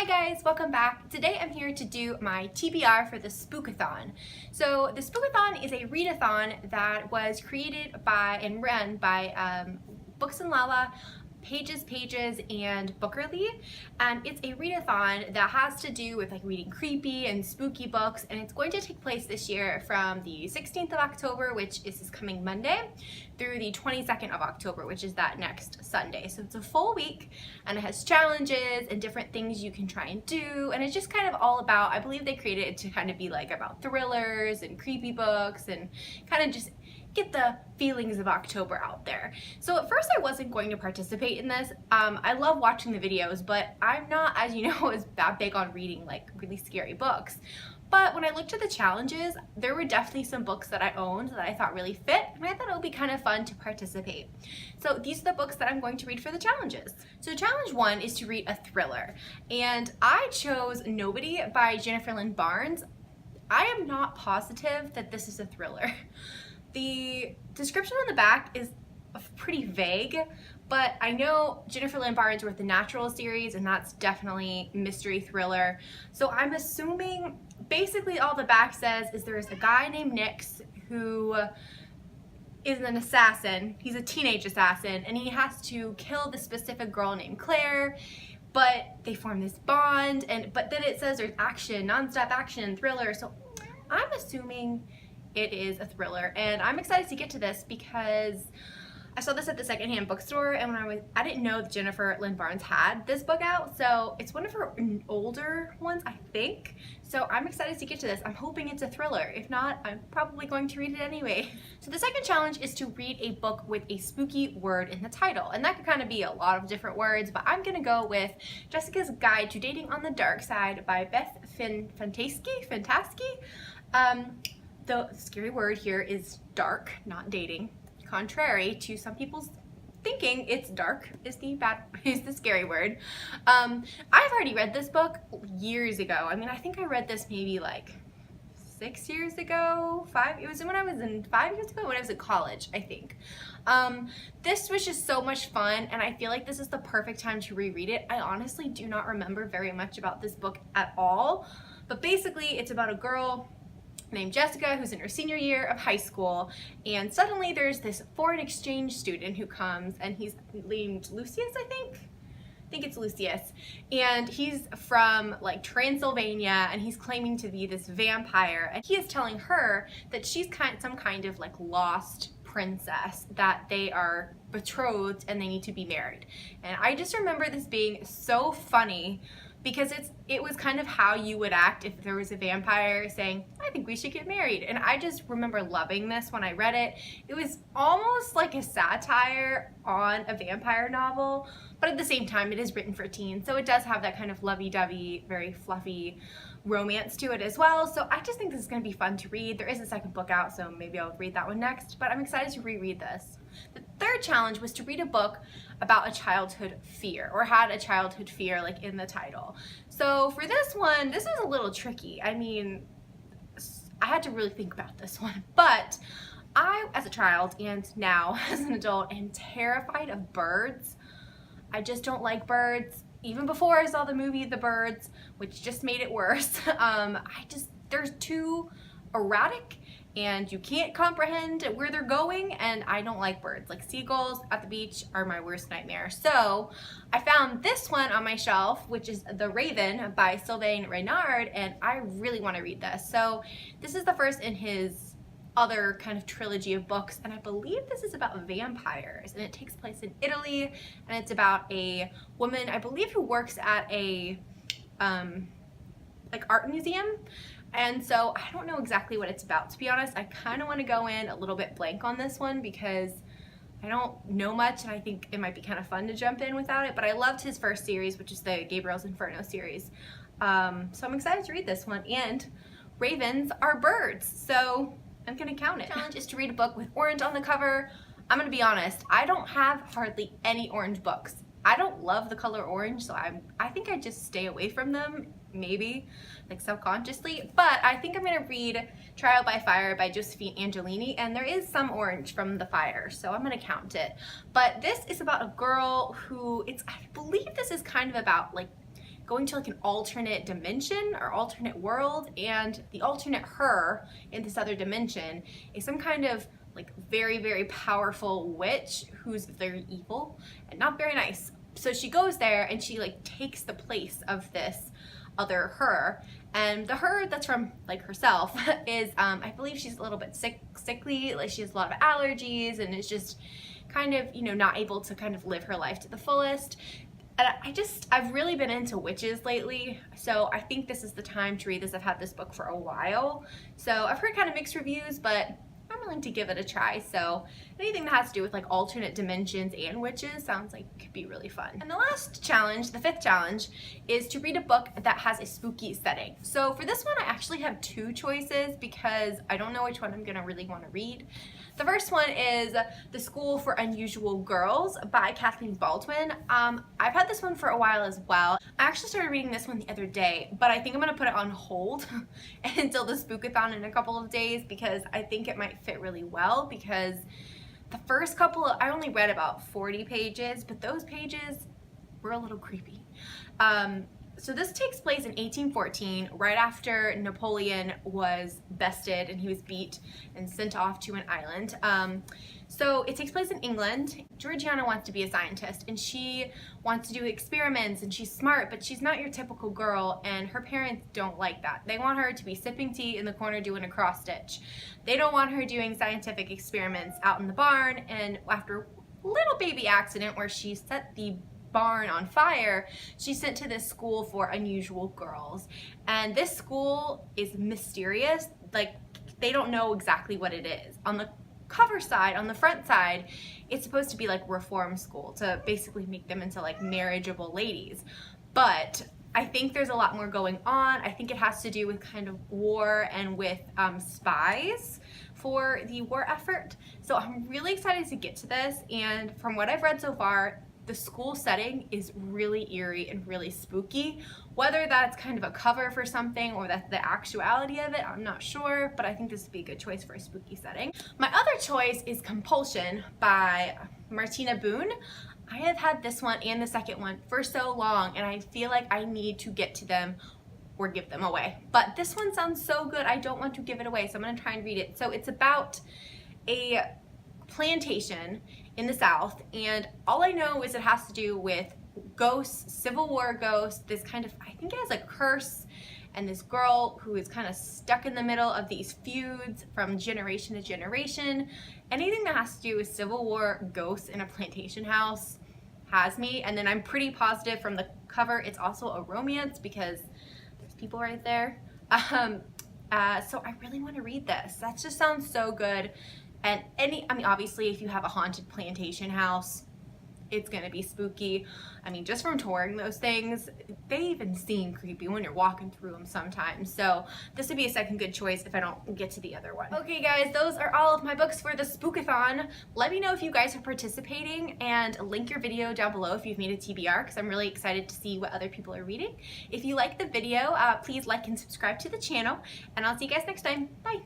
Hi guys, welcome back. Today I'm here to do my TBR for the Spookathon. So the Spookathon is a readathon that was created by and run by Books and Lala, Pages, and Bookerly, and it's a readathon that has to do with like reading creepy and spooky books, and it's going to take place this year from the 16th of October, which is this coming Monday, through the 22nd of October, which is that next Sunday. So it's a full week, and it has challenges and different things you can try and do, and it's just kind of all about, I believe they created it to kind of be like about thrillers and creepy books and kind of just get the feelings of October out there. So at first I wasn't going to participate in this. I love watching the videos, but I'm not, as you know, as that big on reading like really scary books. But when I looked at the challenges, there were definitely some books that I owned that I thought really fit, and I thought it would be kind of fun to participate. So these are the books that I'm going to read for the challenges. So challenge 1 is to read a thriller, and I chose Nobody by Jennifer Lynn Barnes. I am not positive that this is a thriller. The description on the back is pretty vague, but I know Jennifer Lynn Barnes wrote the Natural series, and that's definitely mystery thriller. So I'm assuming basically all the back says is there's a guy named Nix who is an assassin. He's a teenage assassin, and he has to kill this specific girl named Claire, but they form this bond, but then it says there's action, non-stop action, thriller. So I'm assuming it is a thriller, and I'm excited to get to this because I saw this at the secondhand bookstore, and when I didn't know that Jennifer Lynn Barnes had this book out, so it's one of her older ones, I think. So I'm excited to get to this. I'm hoping it's a thriller. If not, I'm probably going to read it anyway. So the second challenge is to read a book with a spooky word in the title, and that could kind of be a lot of different words, but I'm gonna go with Jessica's Guide to Dating on the Dark Side by Beth Fantasky. The scary word here is dark, not dating. Contrary to some people's thinking, it's dark is the scary word. I've already read this book years ago. I mean, I think I read this maybe like 6 years ago, 5. It was when I was in 5 years ago when I was in college, I think. This was just so much fun, and I feel like this is the perfect time to reread it. I honestly do not remember very much about this book at all, but basically it's about a girl named Jessica who's in her senior year of high school, and suddenly there's this foreign exchange student who comes, and he's named Lucius, I think it's Lucius, and he's from like Transylvania, and he's claiming to be this vampire, and he is telling her that she's some kind of like lost princess, that they are betrothed and they need to be married. And I just remember this being so funny because it was kind of how you would act if there was a vampire saying, I think we should get married. And I just remember loving this when I read it. It was almost like a satire on a vampire novel, but at the same time it is written for teens, so it does have that kind of lovey-dovey, very fluffy romance to it as well. So I just think this is going to be fun to read. There is a second book out, so maybe I'll read that one next, but I'm excited to reread this. The third challenge was to read a book about a childhood fear, or had a childhood fear like in the title. So for this one, this was a little tricky. I mean, I had to really think about this one, but I, as a child and now as an adult, am terrified of birds. I just don't like birds. Even before I saw the movie The Birds, which just made it worse. They're too erratic, and you can't comprehend where they're going, and I don't like birds. Like seagulls at the beach are my worst nightmare. So I found this one on my shelf, which is The Raven by Sylvain Reynard, and I really want to read this. So this is the first in his other kind of trilogy of books, and I believe this is about vampires, and it takes place in Italy, and it's about a woman, I believe, who works at a like art museum. And so I don't know exactly what it's about, to be honest. I kind of want to go in a little bit blank on this one because I don't know much, and I think it might be kind of fun to jump in without it, but I loved his first series, which is the Gabriel's Inferno series. So I'm excited to read this one, and ravens are birds, so I'm gonna count it. The challenge is to read a book with orange on the cover. I'm gonna be honest, I don't have hardly any orange books. I don't love the color orange, so I think I just stay away from them, maybe, like subconsciously. But I think I'm gonna read Trial by Fire by Josephine Angelini, and there is some orange from the fire, so I'm gonna count it. But this is about a girl who, I believe this is kind of about like going to like an alternate dimension or alternate world, and the alternate her in this other dimension is some kind of like very, very powerful witch who's very evil and not very nice. So she goes there and she like takes the place of this other her, and the her that's from like herself is I believe she's a little bit sickly, like she has a lot of allergies and is just kind of, you know, not able to kind of live her life to the fullest. And I've really been into witches lately, so I think this is the time to read this. I've had this book for a while, so I've heard kind of mixed reviews, but I'm willing to give it a try. So anything that has to do with like alternate dimensions and witches sounds like it could be really fun. And the last challenge, the fifth challenge, is to read a book that has a spooky setting. So for this one, I actually have two choices because I don't know which one I'm gonna really want to read. The first one is The School for Unusual Girls by Kathleen Baldwin. I've had this one for a while as well. I actually started reading this one the other day, but I think I'm gonna put it on hold until the Spookathon in a couple of days because I think it might fit really well, because the first couple of, I only read about 40 pages, but those pages were a little creepy. So this takes place in 1814, right after Napoleon was bested and he was beat and sent off to an island. So it takes place in England. Georgiana wants to be a scientist and she wants to do experiments, and she's smart, but she's not your typical girl, and her parents don't like that. They want her to be sipping tea in the corner doing a cross stitch. They don't want her doing scientific experiments out in the barn, and after a little baby accident where she set the barn on fire, she's sent to this school for unusual girls. And this school is mysterious. Like, they don't know exactly what it is. On the cover side, on the front side, it's supposed to be like reform school to basically make them into like marriageable ladies. But I think there's a lot more going on. I think it has to do with kind of war and with spies for the war effort. So I'm really excited to get to this, and from what I've read so far, the school setting is really eerie and really spooky. Whether that's kind of a cover for something or that's the actuality of it, I'm not sure, but I think this would be a good choice for a spooky setting. My other choice is Compulsion by Martina Boone. I have had this one and the second one for so long, and I feel like I need to get to them or give them away. But this one sounds so good, I don't want to give it away, so I'm gonna try and read it. So it's about a plantation in the South, and all I know is it has to do with ghosts, Civil War ghosts, this kind of, I think it has a curse, and this girl who is kind of stuck in the middle of these feuds from generation to generation. Anything that has to do with Civil War ghosts in a plantation house has me. And then I'm pretty positive from the cover it's also a romance because there's people right there. So I really want to read this. That just sounds so good. And I mean, obviously, if you have a haunted plantation house, it's gonna be spooky. I mean, just from touring those things, they even seem creepy when you're walking through them sometimes. So this would be a second good choice if I don't get to the other one. Okay guys, those are all of my books for the Spookathon. Let me know if you guys are participating, and link your video down below if you've made a TBR, because I'm really excited to see what other people are reading. If you like the video, please like and subscribe to the channel, and I'll see you guys next time. Bye.